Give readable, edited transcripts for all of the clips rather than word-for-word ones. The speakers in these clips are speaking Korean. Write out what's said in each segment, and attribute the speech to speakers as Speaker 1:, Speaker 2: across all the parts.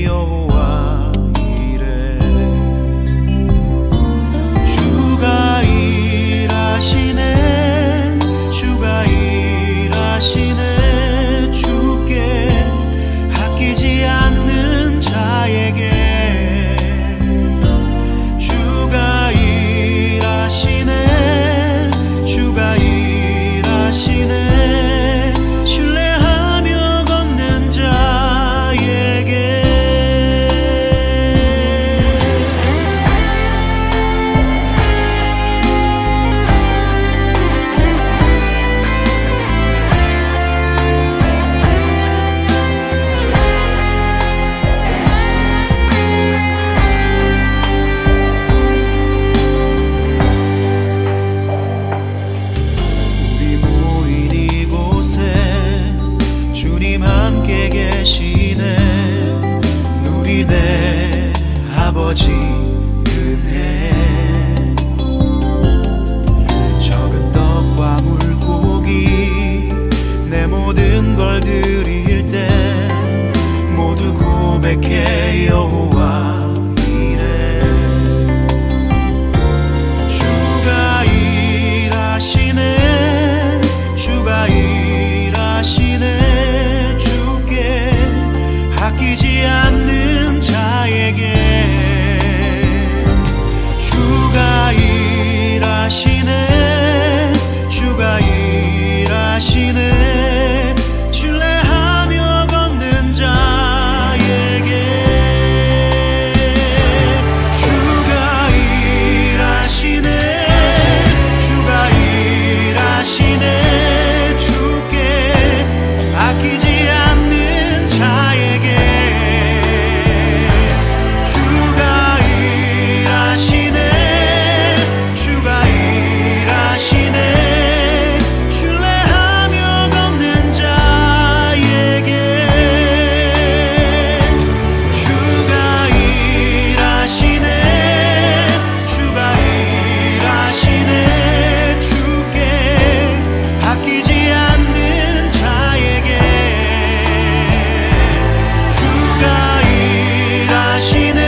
Speaker 1: 여호와 이래. 주가 일하시네, 주가 일하시네. 주께 아끼지 않는 자에게 주가 일하시네, 주가 일하시네. 신뢰하며 걷는 자에게. 주님 함께 계시네. 누리네 아버지 은혜. 적은 떡과 물고기 내 모든 걸 드릴 때 모두 고백해 여호와 이래. 주가 일하시네, 주가 일하시네. 아끼지 않는 자에게 주가 일하시네, 주가 일하시네. 신뢰하며 걷는 자에게 주가 일하시네, 주가 일하시네. 주께 아끼지 않는 자에게 주가 일하시네, 주가 일하시네. 신뢰하며 걷는 자에게 주가 일하시네, 주가 일하시네. 주께 아끼지 않는 자에게 주가 일하시네,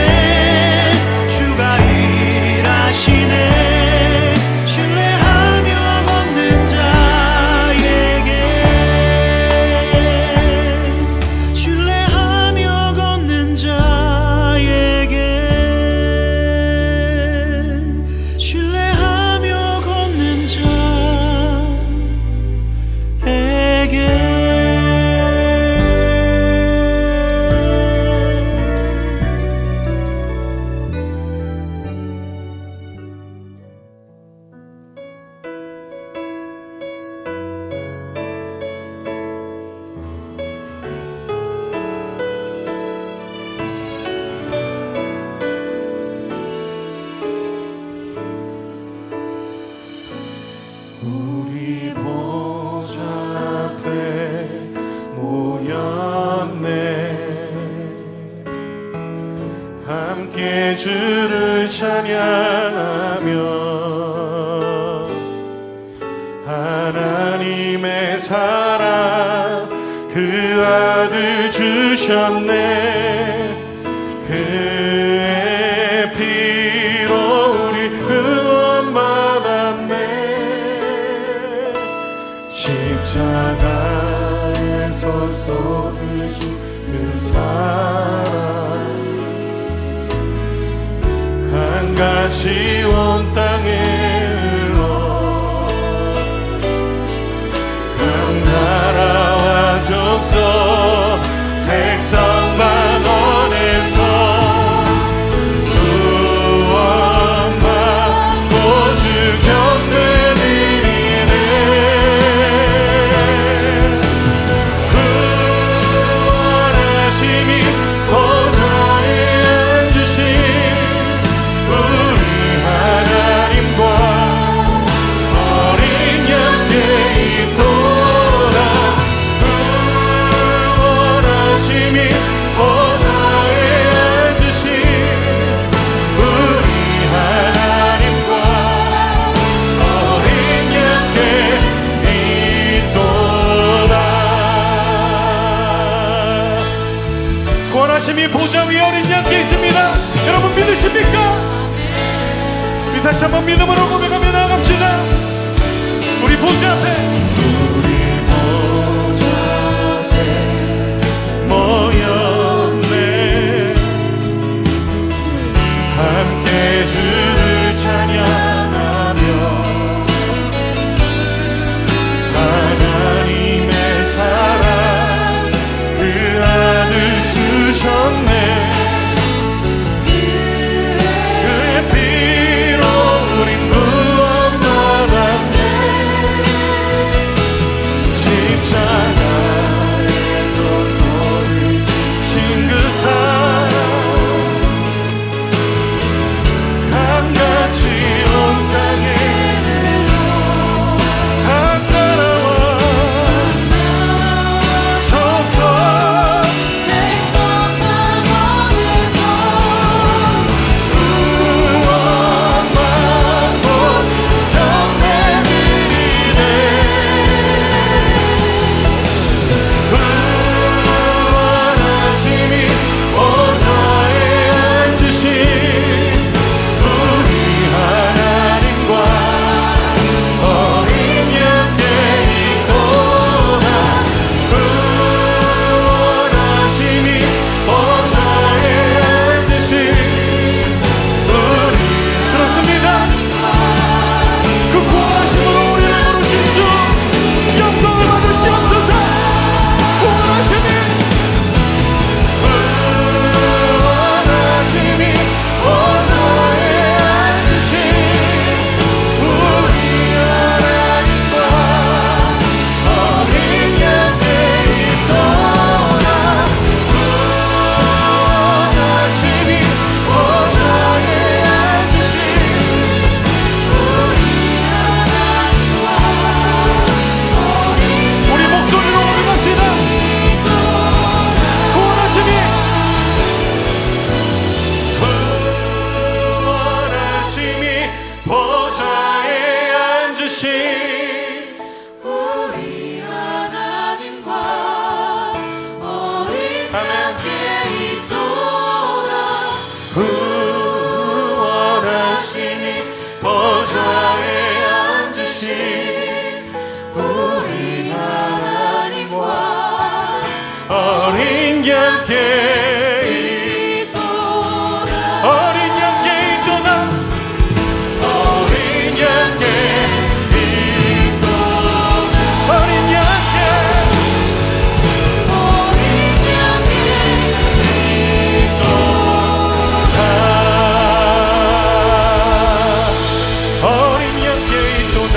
Speaker 1: 주가 일하시네. 신뢰하며 걷는 자에게 신뢰하며 걷는 자에게 신뢰하며 걷는 자에게.
Speaker 2: 우리 보좌 앞에 모였네. 함께 주를 찬양하며 하나님의 사랑 그 아들 주셨네. 그의 피로 우리 구원 받았네. 십자가에서 쏟으신 그 사랑 강같이 온 땅에 흘러 각 나라와 족속 백성만 원해서 구원받고 주 경배 드리네. 구원하심이 보좌에 앉으신 우리 하나님 우리 어린 양께 있습니다. 여러분 믿으십니까? 우리 다시 한번 믿음으로 고백하며 나아갑시다. 우리 보좌 앞에 모였네. 함께 주를 찬양하며 하나님의 사랑 그 아들 주셨네. 그의 피로 우린 구원받았네. 십자가에서 쏟으신 그 사랑 강같이 온 땅에 한 나라와 족속 백성 방언에서 구원만 보지 경배드리네. 구원하심이 보좌에 앉으신 우리 하나님과 어린 양께 있도다. 구원하심이 보좌에 앉으신 우리 들었습니다. 그 구원하심으로 우리를 부르신 주 영광을 받으시옵소서. 구원하심이 보좌에 앉으신 우리 하나님과 어린 양께 있도다. 구원하심이 보좌에 앉으신 우리 목소리로 고백합시다. 구원하심이 보좌에 앉으신 우리 하나님과 어린 양께 있도다. 구원하심이 보좌에 앉으신 우리 하나님과 어린 양께 있도다. 어린 양께 있도다. 어린 양께 있도다. 어린 양께 있도다. 어린 양께 있도다.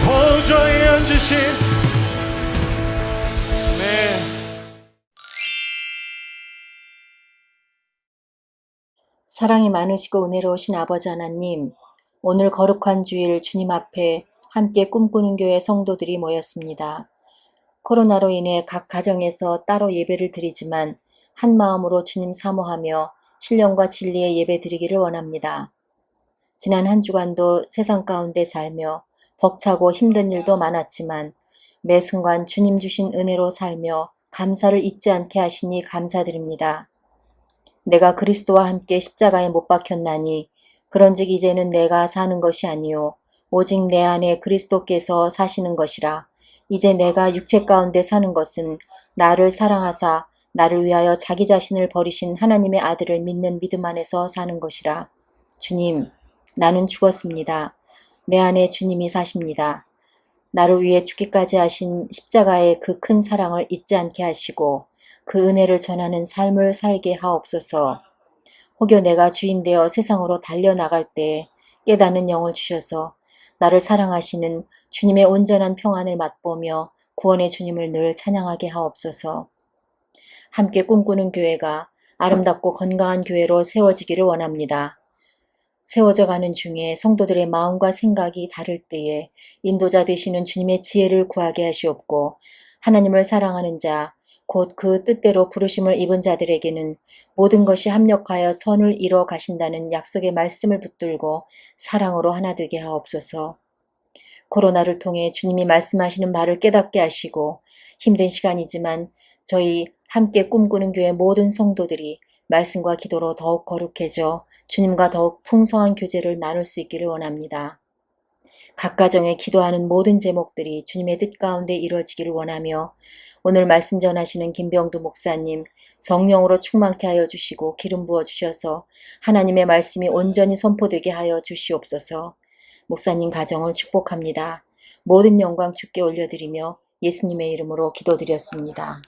Speaker 2: 보좌에 앉으신 네.
Speaker 3: 사랑이 많으시고 은혜로우신 아버지 하나님, 오늘 거룩한 주일 주님 앞에 함께 꿈꾸는 교회 성도들이 모였습니다. 코로나로 인해 각 가정에서 따로 예배를 드리지만 한 마음으로 주님 사모하며 신령과 진리의 예배 드리기를 원합니다. 지난 한 주간도 세상 가운데 살며 벅차고 힘든 일도 많았지만 매 순간 주님 주신 은혜로 살며 감사를 잊지 않게 하시니 감사드립니다. 내가 그리스도와 함께 십자가에 못 박혔나니 그런즉 이제는 내가 사는 것이 아니요 오직 내 안에 그리스도께서 사시는 것이라. 이제 내가 육체 가운데 사는 것은 나를 사랑하사 나를 위하여 자기 자신을 버리신 하나님의 아들을 믿는 믿음 안에서 사는 것이라. 주님, 나는 죽었습니다. 내 안에 주님이 사십니다. 나를 위해 죽기까지 하신 십자가의 그 큰 사랑을 잊지 않게 하시고 그 은혜를 전하는 삶을 살게 하옵소서. 혹여 내가 주인 되어 세상으로 달려나갈 때 깨닫는 영을 주셔서 나를 사랑하시는 주님의 온전한 평안을 맛보며 구원의 주님을 늘 찬양하게 하옵소서. 함께 꿈꾸는 교회가 아름답고 건강한 교회로 세워지기를 원합니다. 세워져 가는 중에 성도들의 마음과 생각이 다를 때에 인도자 되시는 주님의 지혜를 구하게 하시옵고 하나님을 사랑하는 자, 곧 그 뜻대로 부르심을 입은 자들에게는 모든 것이 합력하여 선을 이뤄 가신다는 약속의 말씀을 붙들고 사랑으로 하나 되게 하옵소서. 코로나를 통해 주님이 말씀하시는 말을 깨닫게 하시고 힘든 시간이지만 저희 함께 꿈꾸는 교회 모든 성도들이 말씀과 기도로 더욱 거룩해져 주님과 더욱 풍성한 교제를 나눌 수 있기를 원합니다. 각 가정에 기도하는 모든 제목들이 주님의 뜻 가운데 이루어지기를 원하며 오늘 말씀 전하시는 김병두 목사님 성령으로 충만케 하여 주시고 기름 부어 주셔서 하나님의 말씀이 온전히 선포되게 하여 주시옵소서. 목사님 가정을 축복합니다. 모든 영광 주께 올려드리며 예수님의 이름으로 기도드렸습니다.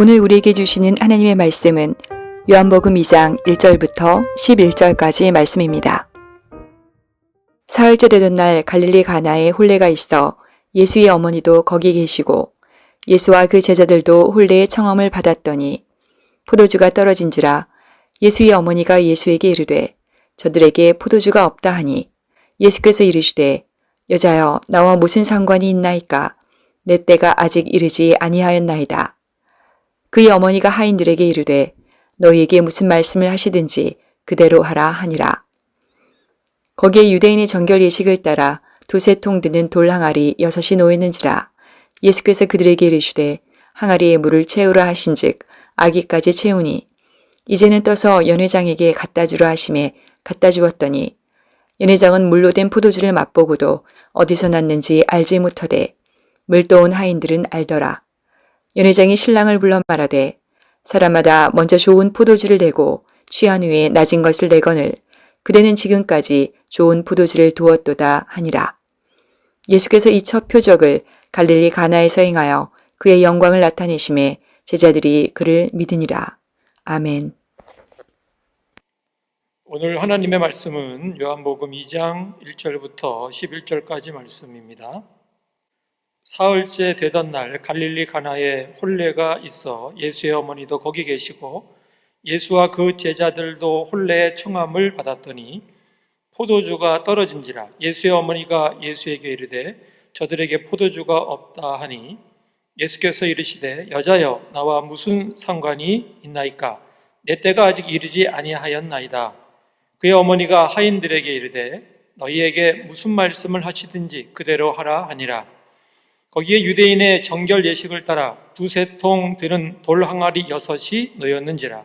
Speaker 4: 오늘 우리에게 주시는 하나님의 말씀은 요한복음 2장 1절부터 11절까지의 말씀입니다. 사흘째 되던 날 갈릴리 가나에 혼례가 있어 예수의 어머니도 거기 계시고 예수와 그 제자들도 혼례의 청함을 받았더니 포도주가 떨어진지라 예수의 어머니가 예수에게 이르되 저들에게 포도주가 없다 하니 예수께서 이르시되 여자여 나와 무슨 상관이 있나이까 내 때가 아직 이르지 아니하였나이다. 그의 어머니가 하인들에게 이르되 너희에게 무슨 말씀을 하시든지 그대로 하라 하니라. 거기에 유대인의 정결 예식을 따라 두세 통 드는 돌 항아리 6이 놓였는지라. 예수께서 그들에게 이르시되 항아리에 물을 채우라 하신즉 아기까지 채우니 이제는 떠서 연회장에게 갖다 주라 하심에 갖다 주었더니 연회장은 물로 된 포도주를 맛보고도 어디서 났는지 알지 못하되 물떠온 하인들은 알더라. 연회장이 신랑을 불러 말하되 사람마다 먼저 좋은 포도주를 내고 취한 후에 낮은 것을 내거늘 그대는 지금까지 좋은 포도주를 두었도다 하니라. 예수께서 이 첫 표적을 갈릴리 가나에서 행하여 그의 영광을 나타내심에 제자들이 그를 믿으니라. 아멘.
Speaker 5: 오늘 하나님의 말씀은 요한복음 2장 1절부터 11절까지 말씀입니다. 사흘째 되던 날 갈릴리 가나에 혼례가 있어 예수의 어머니도 거기 계시고 예수와 그 제자들도 혼례의 청함을 받았더니 포도주가 떨어진지라. 예수의 어머니가 예수에게 이르되 저들에게 포도주가 없다 하니 예수께서 이르시되 여자여 나와 무슨 상관이 있나이까 내 때가 아직 이르지 아니하였나이다. 그의 어머니가 하인들에게 이르되 너희에게 무슨 말씀을 하시든지 그대로 하라 하니라. 거기에 유대인의 정결 예식을 따라 두세 통 드는 돌 항아리 6이 놓였는지라.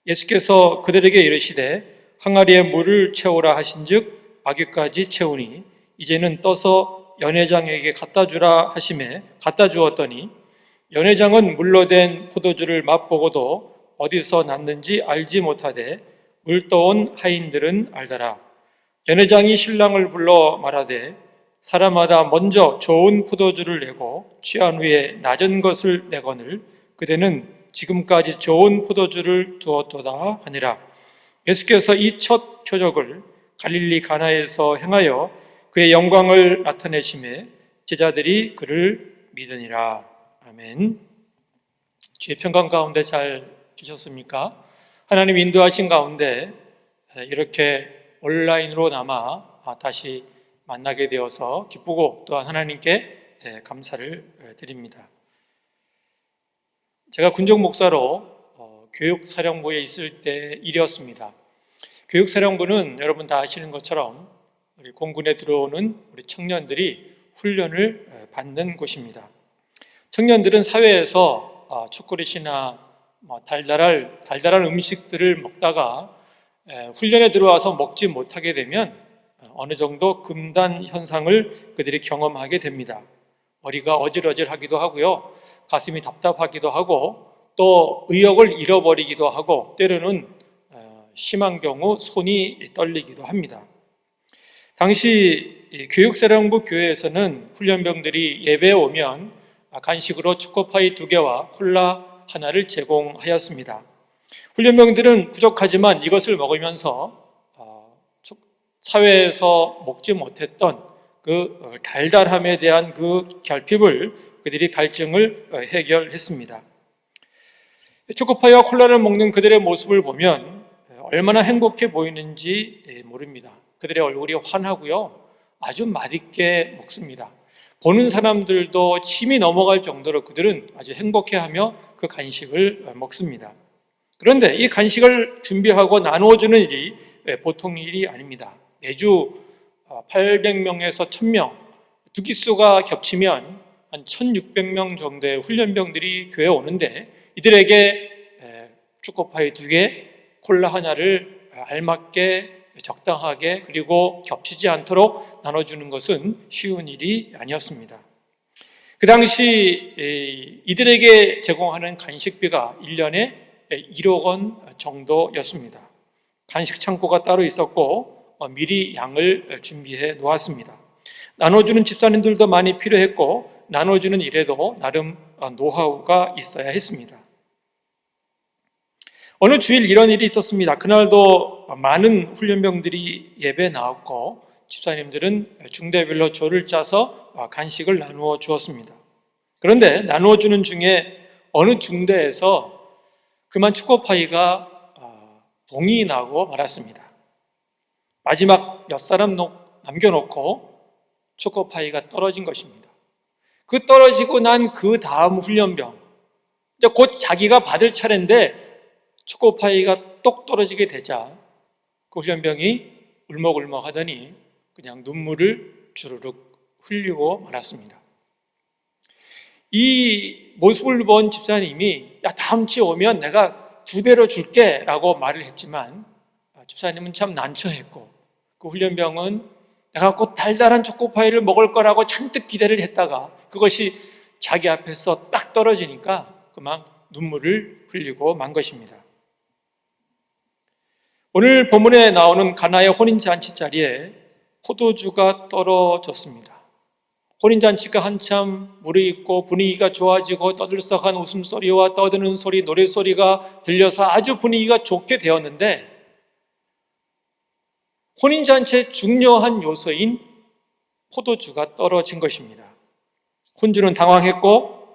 Speaker 5: 예수께서 그들에게 이르시되 항아리에 물을 채우라 하신즉 아기까지 채우니 이제는 떠서 연회장에게 갖다 주라 하심에 갖다 주었더니 연회장은 물로 된 포도주를 맛보고도 어디서 났는지 알지 못하되 물떠온 하인들은 알더라. 연회장이 신랑을 불러 말하되 사람마다 먼저 좋은 포도주를 내고 취한 후에 낮은 것을 내거늘 그대는 지금까지 좋은 포도주를 두었도다 하니라. 예수께서 이 첫 표적을 갈릴리 가나에서 행하여 그의 영광을 나타내심에 제자들이 그를 믿으니라. 아멘. 주의 평강 가운데 잘 계셨습니까? 하나님 인도하신 가운데 이렇게 온라인으로나마 다시 만나게 되어서 기쁘고 또한 하나님께 감사를 드립니다. 제가 군정 목사로 교육사령부에 있을 때 일이었습니다. 교육사령부는 여러분 다 아시는 것처럼 우리 공군에 들어오는 우리 청년들이 훈련을 받는 곳입니다. 청년들은 사회에서 초콜릿이나 달달한 음식들을 먹다가 훈련에 들어와서 먹지 못하게 되면 어느 정도 금단 현상을 그들이 경험하게 됩니다. 머리가 어질어질하기도 하고요, 가슴이 답답하기도 하고 또 의욕을 잃어버리기도 하고 때로는 심한 경우 손이 떨리기도 합니다. 당시 교육사령부 교회에서는 훈련병들이 예배에 오면 간식으로 초코파이 2개와 콜라 하나를 제공하였습니다. 훈련병들은 부족하지만 이것을 먹으면서 사회에서 먹지 못했던 그 달달함에 대한 그 결핍을 그들이 갈증을 해결했습니다. 초코파이와 콜라를 먹는 그들의 모습을 보면 얼마나 행복해 보이는지 모릅니다. 그들의 얼굴이 환하고요, 아주 맛있게 먹습니다. 보는 사람들도 침이 넘어갈 정도로 그들은 아주 행복해하며 그 간식을 먹습니다. 그런데 이 간식을 준비하고 나누어주는 일이 보통 일이 아닙니다. 매주 800명에서 1000명, 두 기수가 겹치면 한 1600명 정도의 훈련병들이 교회에 오는데 이들에게 초코파이 2개, 콜라 하나를 알맞게 적당하게 그리고 겹치지 않도록 나눠주는 것은 쉬운 일이 아니었습니다. 그 당시 이들에게 제공하는 간식비가 1년에 1억 원 정도였습니다. 간식 창고가 따로 있었고 미리 양을 준비해 놓았습니다. 나눠주는 집사님들도 많이 필요했고 나눠주는 일에도 나름 노하우가 있어야 했습니다. 어느 주일 이런 일이 있었습니다. 그날도 많은 훈련병들이 예배에 나왔고 집사님들은 중대별로 조를 짜서 간식을 나누어 주었습니다. 그런데 나누어 주는 중에 어느 중대에서 그만 초코파이가 동이 나고 말았습니다. 마지막 6사람 남겨놓고 초코파이가 떨어진 것입니다. 그 떨어지고 난 그 다음 훈련병, 이제 곧 자기가 받을 차례인데 초코파이가 똑 떨어지게 되자 그 훈련병이 울먹울먹 하더니 그냥 눈물을 주르륵 흘리고 말았습니다. 이 모습을 본 집사님이 야, 다음 주에 오면 내가 2배로 줄게 라고 말을 했지만 집사님은 참 난처했고 그 훈련병은 내가 곧 달달한 초코파이를 먹을 거라고 잔뜩 기대를 했다가 그것이 자기 앞에서 딱 떨어지니까 그만 눈물을 흘리고 만 것입니다. 오늘 본문에 나오는 가나의 혼인잔치 자리에 포도주가 떨어졌습니다. 혼인잔치가 한참 무르익고 분위기가 좋아지고 떠들썩한 웃음소리와 떠드는 소리, 노래소리가 들려서 아주 분위기가 좋게 되었는데 혼인잔치의 중요한 요소인 포도주가 떨어진 것입니다. 혼주는 당황했고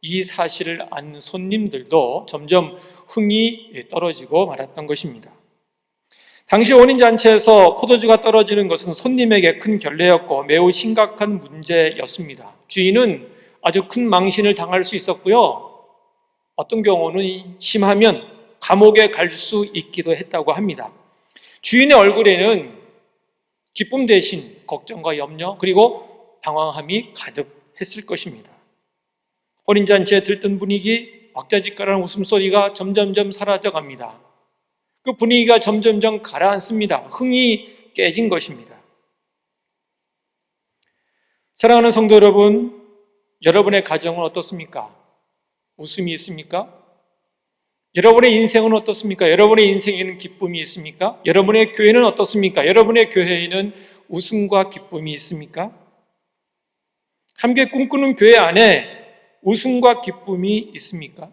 Speaker 5: 이 사실을 안 손님들도 점점 흥이 떨어지고 말았던 것입니다. 당시 혼인잔치에서 포도주가 떨어지는 것은 손님에게 큰 결례였고 매우 심각한 문제였습니다. 주인은 아주 큰 망신을 당할 수 있었고요. 어떤 경우는 심하면 감옥에 갈 수 있기도 했다고 합니다. 주인의 얼굴에는 기쁨 대신 걱정과 염려 그리고 당황함이 가득했을 것입니다. 혼인잔치에 들뜬 분위기, 왁자지껄한 웃음소리가 점점점 사라져갑니다. 그 분위기가 점점점 가라앉습니다. 흥이 깨진 것입니다. 사랑하는 성도 여러분, 여러분의 가정은 어떻습니까? 웃음이 있습니까? 여러분의 인생은 어떻습니까? 여러분의 인생에는 기쁨이 있습니까? 여러분의 교회는 어떻습니까? 여러분의 교회에는 웃음과 기쁨이 있습니까? 함께 꿈꾸는 교회 안에 웃음과 기쁨이 있습니까?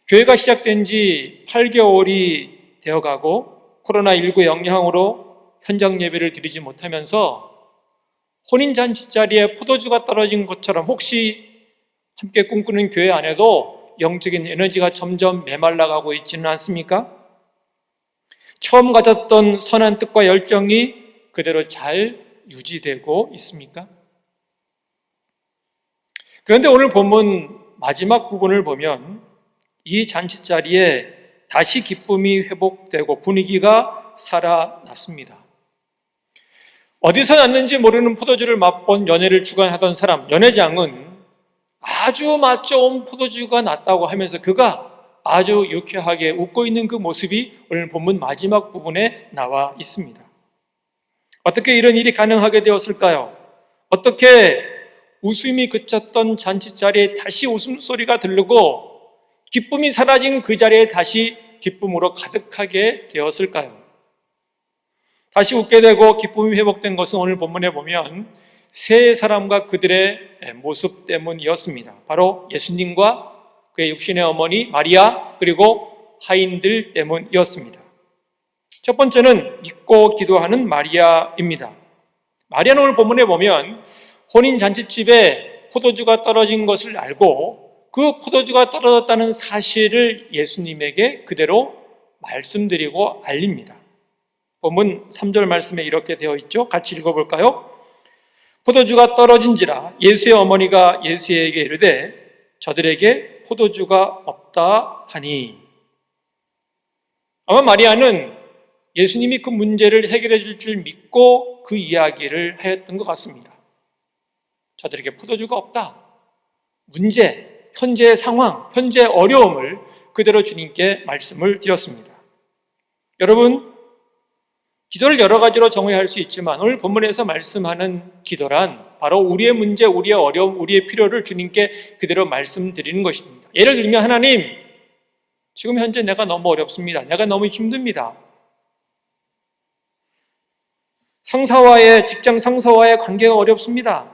Speaker 5: 교회가 시작된 지 8개월이 되어가고 코로나19 영향으로 현장 예배를 드리지 못하면서 혼인잔치 자리에 포도주가 떨어진 것처럼 혹시 함께 꿈꾸는 교회 안에도 영적인 에너지가 점점 메말라가고 있지는 않습니까? 처음 가졌던 선한 뜻과 열정이 그대로 잘 유지되고 있습니까? 그런데 오늘 본문 마지막 부분을 보면 이 잔치 자리에 다시 기쁨이 회복되고 분위기가 살아났습니다. 어디서 났는지 모르는 포도주를 맛본 연회를 주관하던 사람, 연회장은 아주 맛 좋은 포도주가 났다고 하면서 그가 아주 유쾌하게 웃고 있는 그 모습이 오늘 본문 마지막 부분에 나와 있습니다. 어떻게 이런 일이 가능하게 되었을까요? 어떻게 웃음이 그쳤던 잔치 자리에 다시 웃음소리가 들리고 기쁨이 사라진 그 자리에 다시 기쁨으로 가득하게 되었을까요? 다시 웃게 되고 기쁨이 회복된 것은 오늘 본문에 보면 세 사람과 그들의 모습 때문이었습니다. 바로 예수님과 그의 육신의 어머니 마리아 그리고 하인들 때문이었습니다. 첫 번째는 믿고 기도하는 마리아입니다. 마리아는 오늘 본문에 보면 혼인잔치집에 포도주가 떨어진 것을 알고 그 포도주가 떨어졌다는 사실을 예수님에게 그대로 말씀드리고 알립니다. 본문 3절 말씀에 이렇게 되어 있죠. 같이 읽어볼까요? 포도주가 떨어진지라 예수의 어머니가 예수에게 이르되 저들에게 포도주가 없다 하니. 아마 마리아는 예수님이 그 문제를 해결해 줄 줄 믿고 그 이야기를 하였던 것 같습니다. 저들에게 포도주가 없다. 문제, 현재의 상황, 현재의 어려움을 그대로 주님께 말씀을 드렸습니다. 여러분, 기도를 여러 가지로 정의할 수 있지만 오늘 본문에서 말씀하는 기도란 바로 우리의 문제, 우리의 어려움, 우리의 필요를 주님께 그대로 말씀드리는 것입니다. 예를 들면 하나님, 지금 현재 내가 너무 어렵습니다. 내가 너무 힘듭니다. 직장 상사와의 관계가 어렵습니다.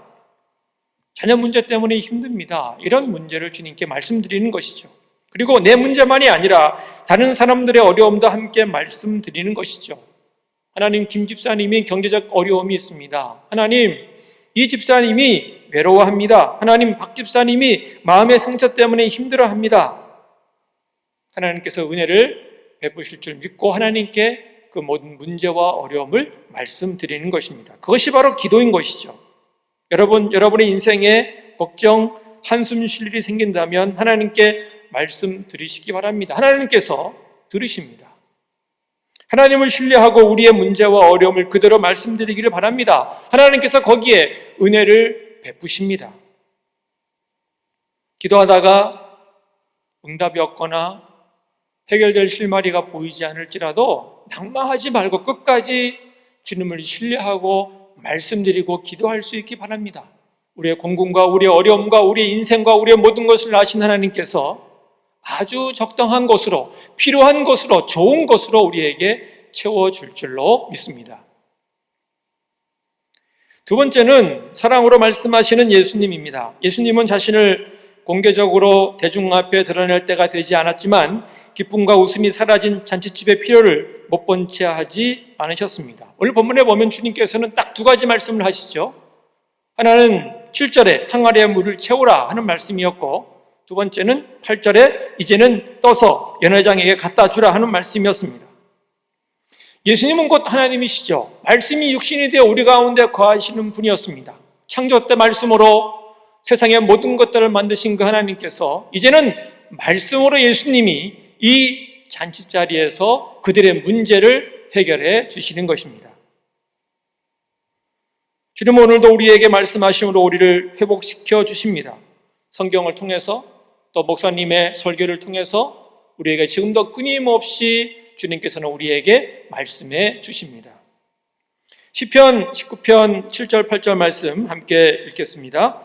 Speaker 5: 자녀 문제 때문에 힘듭니다. 이런 문제를 주님께 말씀드리는 것이죠. 그리고 내 문제만이 아니라 다른 사람들의 어려움도 함께 말씀드리는 것이죠. 하나님, 김 집사님이 경제적 어려움이 있습니다. 하나님, 이 집사님이 외로워합니다. 하나님, 박 집사님이 마음의 상처 때문에 힘들어합니다. 하나님께서 은혜를 베푸실 줄 믿고 하나님께 그 모든 문제와 어려움을 말씀드리는 것입니다. 그것이 바로 기도인 것이죠. 여러분의 인생에 걱정, 한숨 쉴 일이 생긴다면 하나님께 말씀드리시기 바랍니다. 하나님께서 들으십니다. 하나님을 신뢰하고 우리의 문제와 어려움을 그대로 말씀드리기를 바랍니다. 하나님께서 거기에 은혜를 베푸십니다. 기도하다가 응답이 없거나 해결될 실마리가 보이지 않을지라도 낙마하지 말고 끝까지 주님을 신뢰하고 말씀드리고 기도할 수 있기 바랍니다. 우리의 공공과 우리의 어려움과 우리의 인생과 우리의 모든 것을 아신 하나님께서 아주 적당한 것으로, 필요한 것으로, 좋은 것으로 우리에게 채워줄 줄로 믿습니다. 두 번째는 사랑으로 말씀하시는 예수님입니다. 예수님은 자신을 공개적으로 대중 앞에 드러낼 때가 되지 않았지만 기쁨과 웃음이 사라진 잔치집의 필요를 못 본 채 하지 않으셨습니다. 오늘 본문에 보면 주님께서는 딱 두 가지 말씀을 하시죠. 하나는 7절에 항아리에 물을 채우라 하는 말씀이었고, 두 번째는 8절에 이제는 떠서 연회장에게 갖다 주라 하는 말씀이었습니다. 예수님은 곧 하나님이시죠. 말씀이 육신이 되어 우리 가운데 거하시는 분이었습니다. 창조 때 말씀으로 세상의 모든 것들을 만드신 그 하나님께서 이제는 말씀으로 예수님이 이 잔치자리에서 그들의 문제를 해결해 주시는 것입니다. 주님은 오늘도 우리에게 말씀하심으로 우리를 회복시켜 주십니다. 성경을 통해서 또 목사님의 설교를 통해서 우리에게 지금도 끊임없이 주님께서는 우리에게 말씀해 주십니다. 시편 19편 7절 8절 말씀 함께 읽겠습니다.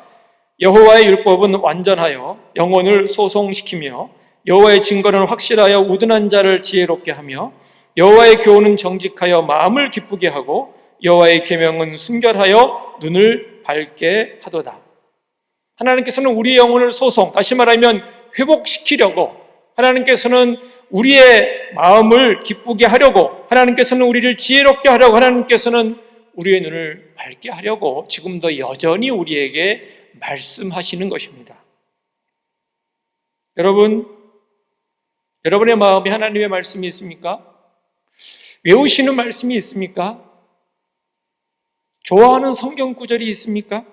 Speaker 5: 여호와의 율법은 완전하여 영혼을 소송시키며 여호와의 증거는 확실하여 우둔한 자를 지혜롭게 하며 여호와의 교훈은 정직하여 마음을 기쁘게 하고 여호와의 계명은 순결하여 눈을 밝게 하도다. 하나님께서는 우리의 영혼을 소송, 다시 말하면 회복시키려고, 하나님께서는 우리의 마음을 기쁘게 하려고, 하나님께서는 우리를 지혜롭게 하려고, 하나님께서는 우리의 눈을 밝게 하려고 지금도 여전히 우리에게 말씀하시는 것입니다. 여러분의 마음에 하나님의 말씀이 있습니까? 외우시는 말씀이 있습니까? 좋아하는 성경 구절이 있습니까?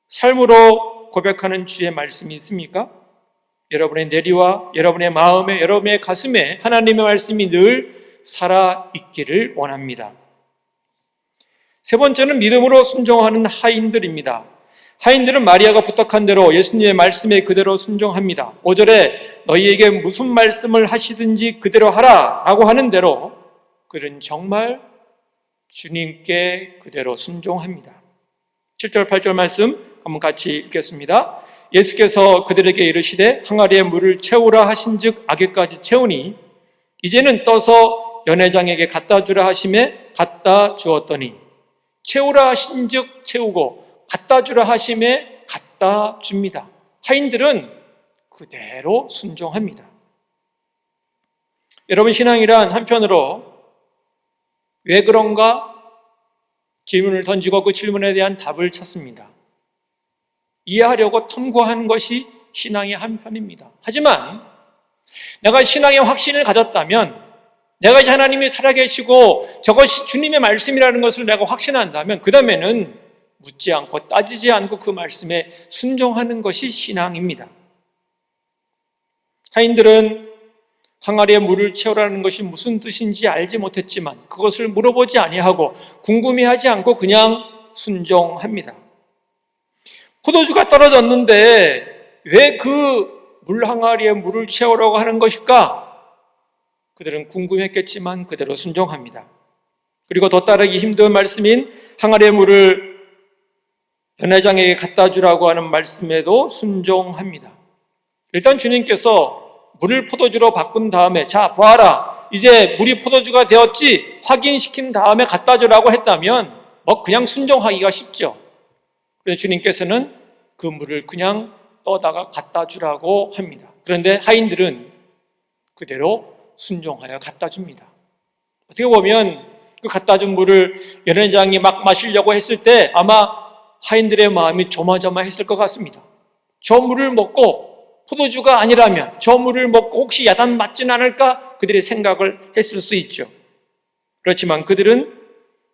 Speaker 5: 삶으로 고백하는 주의 말씀이 있습니까? 여러분의 내리와 여러분의 마음에, 여러분의 가슴에 하나님의 말씀이 늘 살아있기를 원합니다. 세 번째는 믿음으로 순종하는 하인들입니다. 하인들은 마리아가 부탁한 대로 예수님의 말씀에 그대로 순종합니다. 5절에 너희에게 무슨 말씀을 하시든지 그대로 하라 라고 하는 대로 그들은 정말 주님께 그대로 순종합니다. 7절 8절 말씀 한번 같이 읽겠습니다. 예수께서 그들에게 이르시되 항아리에 물을 채우라 하신즉 아귀까지 채우니 이제는 떠서 연회장에게 갖다 주라 하심에 갖다 주었더니 채우라 하신즉 채우고 갖다 주라 하심에 갖다 줍니다. 하인들은 그대로 순종합니다. 여러분, 신앙이란 한편으로 왜 그런가 질문을 던지고 그 질문에 대한 답을 찾습니다. 이해하려고 탐구하는 것이 신앙의 한편입니다. 하지만 내가 신앙의 확신을 가졌다면, 내가 이제 하나님이 살아계시고 저것이 주님의 말씀이라는 것을 내가 확신한다면 그 다음에는 묻지 않고 따지지 않고 그 말씀에 순종하는 것이 신앙입니다. 하인들은 항아리에 물을 채우라는 것이 무슨 뜻인지 알지 못했지만 그것을 물어보지 아니하고 궁금해하지 않고 그냥 순종합니다. 포도주가 떨어졌는데 왜 그 물 항아리에 물을 채우라고 하는 것일까? 그들은 궁금했겠지만 그대로 순종합니다. 그리고 더 따르기 힘든 말씀인 항아리에 물을 연회장에게 갖다 주라고 하는 말씀에도 순종합니다. 일단 주님께서 물을 포도주로 바꾼 다음에 자 보아라, 이제 물이 포도주가 되었지 확인시킨 다음에 갖다 주라고 했다면 그냥 순종하기가 쉽죠. 그래서 주님께서는 그 물을 그냥 떠다가 갖다 주라고 합니다. 그런데 하인들은 그대로 순종하여 갖다 줍니다. 어떻게 보면 그 갖다 준 물을 연회장이 막 마시려고 했을 때 아마 하인들의 마음이 조마조마했을 것 같습니다. 저 물을 먹고 포도주가 아니라면 저 물을 먹고 혹시 야단 맞진 않을까 그들의 생각을 했을 수 있죠. 그렇지만 그들은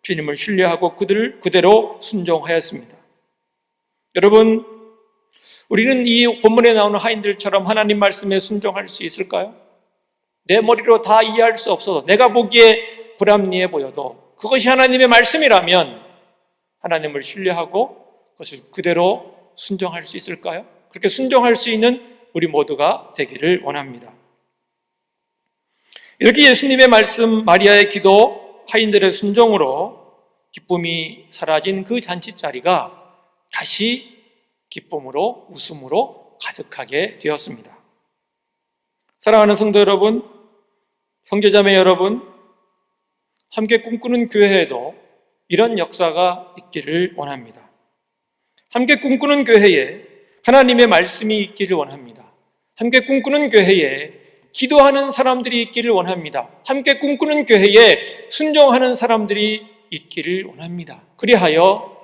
Speaker 5: 주님을 신뢰하고 그들을 그대로 순종하였습니다. 여러분, 우리는 이 본문에 나오는 하인들처럼 하나님 말씀에 순종할 수 있을까요? 내 머리로 다 이해할 수 없어도, 내가 보기에 불합리해 보여도 그것이 하나님의 말씀이라면 하나님을 신뢰하고 그것을 그대로 순종할 수 있을까요? 그렇게 순종할 수 있는 우리 모두가 되기를 원합니다. 이렇게 예수님의 말씀, 마리아의 기도, 하인들의 순종으로 기쁨이 사라진 그 잔치자리가 다시 기쁨으로, 웃음으로 가득하게 되었습니다. 사랑하는 성도 여러분, 형제자매 여러분, 함께 꿈꾸는 교회에도 이런 역사가 있기를 원합니다. 함께 꿈꾸는 교회에 하나님의 말씀이 있기를 원합니다. 함께 꿈꾸는 교회에 기도하는 사람들이 있기를 원합니다. 함께 꿈꾸는 교회에 순종하는 사람들이 있기를 원합니다. 그리하여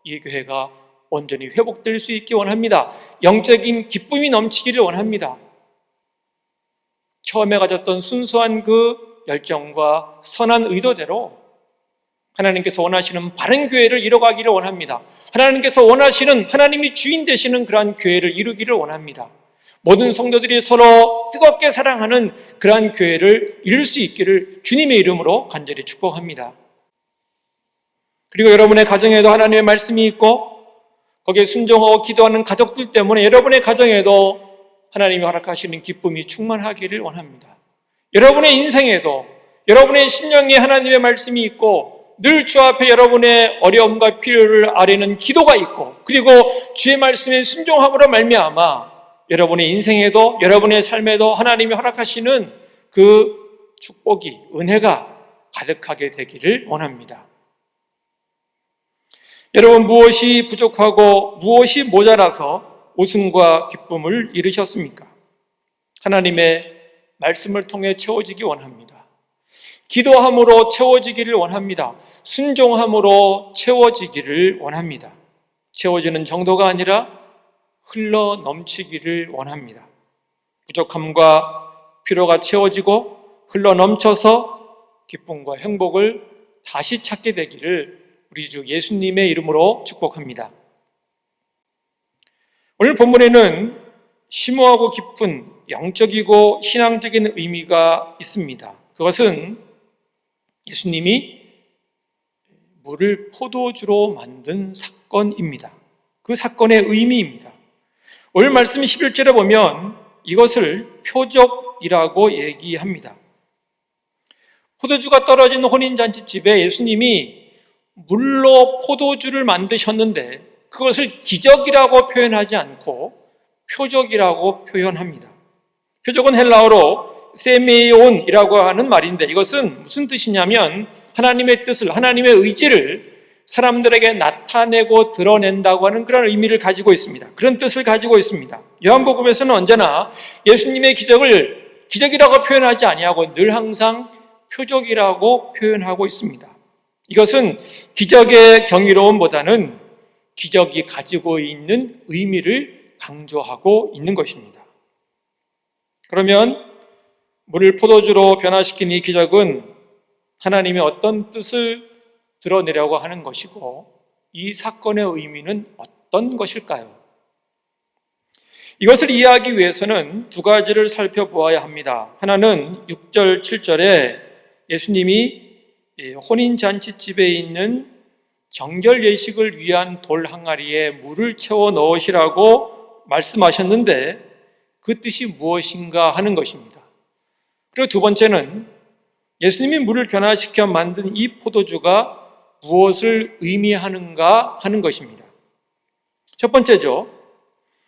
Speaker 5: 이 교회가 온전히 회복될 수 있기 원합니다. 영적인 기쁨이 넘치기를 원합니다. 처음에 가졌던 순수한 그 열정과 선한 의도대로 하나님께서 원하시는 바른 교회를 이뤄가기를 원합니다. 하나님께서 원하시는, 하나님이 주인 되시는 그러한 교회를 이루기를 원합니다. 모든 성도들이 서로 뜨겁게 사랑하는 그러한 교회를 이룰 수 있기를 주님의 이름으로 간절히 축복합니다. 그리고 여러분의 가정에도 하나님의 말씀이 있고 거기에 순종하고 기도하는 가족들 때문에 여러분의 가정에도 하나님이 허락하시는 기쁨이 충만하기를 원합니다. 여러분의 인생에도 여러분의 심령에 하나님의 말씀이 있고 늘 주 앞에 여러분의 어려움과 필요를 아뢰는 기도가 있고 그리고 주의 말씀에 순종함으로 말미암아 여러분의 인생에도 여러분의 삶에도 하나님이 허락하시는 그 축복이, 은혜가 가득하게 되기를 원합니다. 여러분, 무엇이 부족하고 무엇이 모자라서 웃음과 기쁨을 잃으셨습니까? 하나님의 말씀을 통해 채워지기 원합니다. 기도함으로 채워지기를 원합니다. 순종함으로 채워지기를 원합니다. 채워지는 정도가 아니라 흘러 넘치기를 원합니다. 부족함과 필요가 채워지고 흘러 넘쳐서 기쁨과 행복을 다시 찾게 되기를 우리 주 예수님의 이름으로 축복합니다. 오늘 본문에는 심오하고 깊은 영적이고 신앙적인 의미가 있습니다. 그것은 예수님이 물을 포도주로 만든 사건입니다. 그 사건의 의미입니다. 오늘 말씀 11절에 보면 이것을 표적이라고 얘기합니다. 포도주가 떨어진 혼인잔치집에 예수님이 물로 포도주를 만드셨는데 그것을 기적이라고 표현하지 않고 표적이라고 표현합니다. 표적은 헬라어로 세메온이라고 하는 말인데 이것은 무슨 뜻이냐면 하나님의 뜻을, 하나님의 의지를 사람들에게 나타내고 드러낸다고 하는 그런 의미를 가지고 있습니다. 그런 뜻을 가지고 있습니다. 요한복음에서는 언제나 예수님의 기적을 기적이라고 표현하지 아니하고 늘 항상 표적이라고 표현하고 있습니다. 이것은 기적의 경이로움보다는 기적이 가지고 있는 의미를 강조하고 있는 것입니다. 그러면 물을 포도주로 변화시킨 이 기적은 하나님이 어떤 뜻을 드러내려고 하는 것이고 이 사건의 의미는 어떤 것일까요? 이것을 이해하기 위해서는 두 가지를 살펴보아야 합니다. 하나는 6절, 7절에 예수님이 혼인잔치집에 있는 정결 예식을 위한 돌 항아리에 물을 채워 넣으시라고 말씀하셨는데 그 뜻이 무엇인가 하는 것입니다. 그리고 두 번째는 예수님이 물을 변화시켜 만든 이 포도주가 무엇을 의미하는가 하는 것입니다. 첫 번째죠.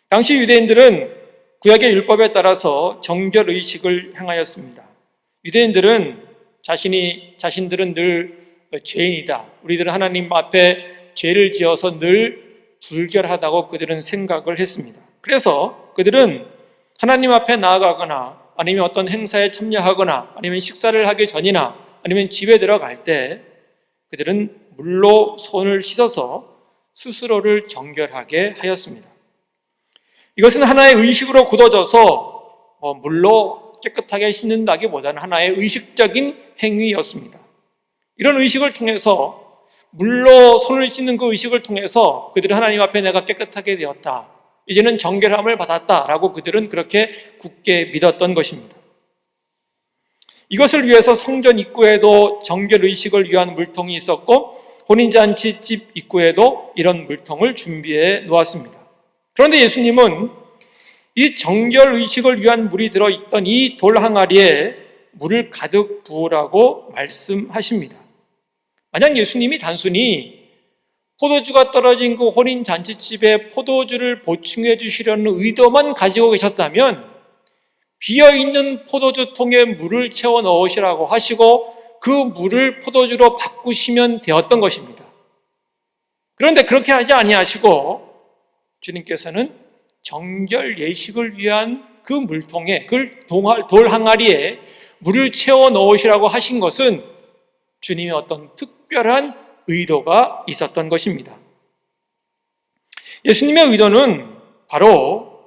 Speaker 5: 당시 유대인들은 구약의 율법에 따라서 정결 의식을 행하였습니다. 유대인들은 자신들은 늘 죄인이다. 우리들은 하나님 앞에 죄를 지어서 늘 불결하다고 그들은 생각을 했습니다. 그래서 그들은 하나님 앞에 나아가거나 아니면 어떤 행사에 참여하거나 아니면 식사를 하기 전이나 아니면 집에 들어갈 때 그들은 물로 손을 씻어서 스스로를 정결하게 하였습니다. 이것은 하나의 의식으로 굳어져서 물로 깨끗하게 씻는다기보다는 하나의 의식적인 행위였습니다. 이런 의식을 통해서, 물로 손을 씻는 그 의식을 통해서 그들은 하나님 앞에 내가 깨끗하게 되었다, 이제는 정결함을 받았다라고 그들은 그렇게 굳게 믿었던 것입니다. 이것을 위해서 성전 입구에도 정결 의식을 위한 물통이 있었고 혼인잔치집 입구에도 이런 물통을 준비해 놓았습니다. 그런데 예수님은 이 정결 의식을 위한 물이 들어있던 이 돌 항아리에 물을 가득 부으라고 말씀하십니다. 만약 예수님이 단순히 포도주가 떨어진 그 혼인잔치집에 포도주를 보충해 주시려는 의도만 가지고 계셨다면 비어있는 포도주통에 물을 채워 넣으시라고 하시고 그 물을 포도주로 바꾸시면 되었던 것입니다. 그런데 그렇게 하지 아니하시고 주님께서는 정결 예식을 위한 그 물통에, 그 돌 항아리에 물을 채워 넣으시라고 하신 것은 주님의 어떤 특별한 의도가 있었던 것입니다. 예수님의 의도는 바로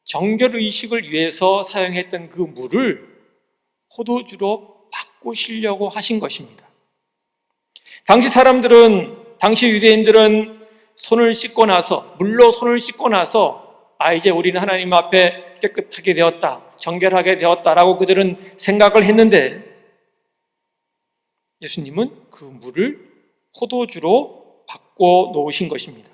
Speaker 5: 정결 의식을 위해서 사용했던 그 물을 포도주로 바꾸시려고 하신 것입니다. 당시 유대인들은 손을 씻고 나서, 물로 손을 씻고 나서 이제 우리는 하나님 앞에 깨끗하게 되었다, 정결하게 되었다라고 그들은 생각을 했는데 예수님은 그 물을 포도주로 바꿔 놓으신 것입니다.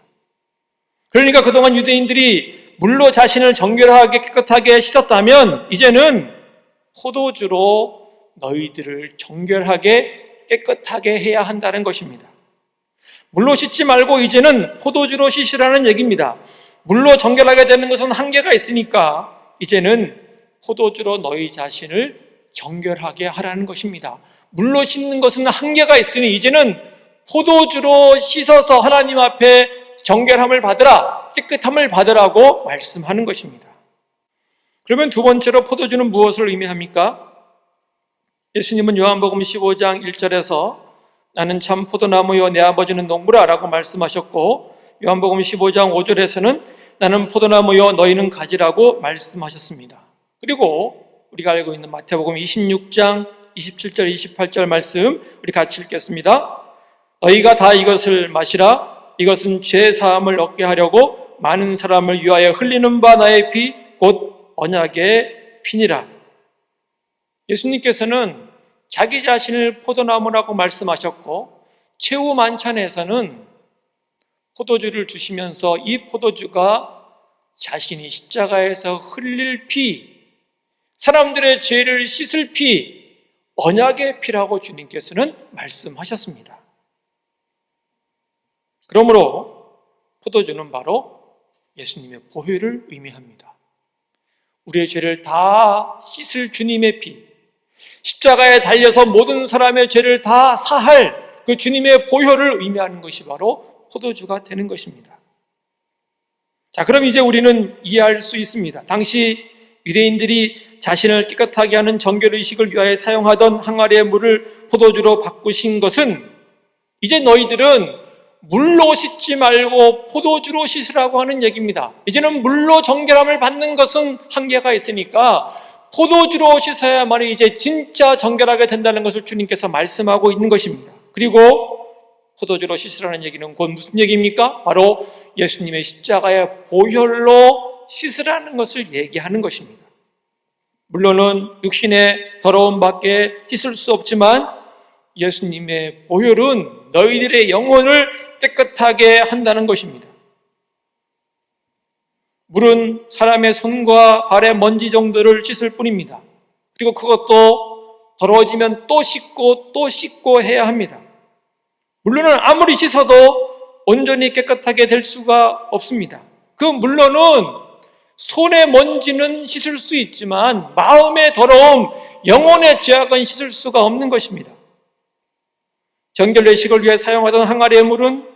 Speaker 5: 그러니까 그동안 유대인들이 물로 자신을 정결하게 깨끗하게 씻었다면 이제는 포도주로 너희들을 정결하게 깨끗하게 해야 한다는 것입니다. 물로 씻지 말고 이제는 포도주로 씻으라는 얘기입니다. 물로 정결하게 되는 것은 한계가 있으니까 이제는 포도주로 너희 자신을 정결하게 하라는 것입니다. 물로 씻는 것은 한계가 있으니 이제는 포도주로 씻어서 하나님 앞에 정결함을 받으라, 깨끗함을 받으라고 말씀하는 것입니다. 그러면 두 번째로 포도주는 무엇을 의미합니까? 예수님은 요한복음 15장 1절에서 나는 참 포도나무요 내 아버지는 농부라 라고 말씀하셨고 요한복음 15장 5절에서는 나는 포도나무요 너희는 가지라고 말씀하셨습니다. 그리고 우리가 알고 있는 마태복음 26장 27절 28절 말씀 우리 같이 읽겠습니다. 너희가 다 이것을 마시라. 이것은 죄 사함을 얻게 하려고 많은 사람을 위하여 흘리는 바 나의 피 곧 언약의 피니라. 예수님께서는 자기 자신을 포도나무라고 말씀하셨고 최후 만찬에서는 포도주를 주시면서 이 포도주가 자신이 십자가에서 흘릴 피, 사람들의 죄를 씻을 피, 언약의 피라고 주님께서는 말씀하셨습니다. 그러므로 포도주는 바로 예수님의 보혈을 의미합니다. 우리의 죄를 다 씻을 주님의 피, 십자가에 달려서 모든 사람의 죄를 다 사할 그 주님의 보혈을 의미하는 것이 바로 포도주가 되는 것입니다. 자, 그럼 이제 우리는 이해할 수 있습니다. 당시 유대인들이 자신을 깨끗하게 하는 정결의식을 위하여 사용하던 항아리의 물을 포도주로 바꾸신 것은 이제 너희들은 물로 씻지 말고 포도주로 씻으라고 하는 얘기입니다. 이제는 물로 정결함을 받는 것은 한계가 있으니까 포도주로 씻어야만이 이제 진짜 정결하게 된다는 것을 주님께서 말씀하고 있는 것입니다. 그리고 포도주로 씻으라는 얘기는 곧 무슨 얘기입니까? 바로 예수님의 십자가의 보혈로 씻으라는 것을 얘기하는 것입니다. 물론은 육신의 더러움밖에 씻을 수 없지만 예수님의 보혈은 너희들의 영혼을 깨끗하게 한다는 것입니다. 물은 사람의 손과 발의 먼지 정도를 씻을 뿐입니다. 그리고 그것도 더러워지면 또 씻고 해야 합니다. 물로는 아무리 씻어도 온전히 깨끗하게 될 수가 없습니다. 그 물로는 손의 먼지는 씻을 수 있지만 마음의 더러움, 영혼의 죄악은 씻을 수가 없는 것입니다. 정결례식을 위해 사용하던 항아리의 물은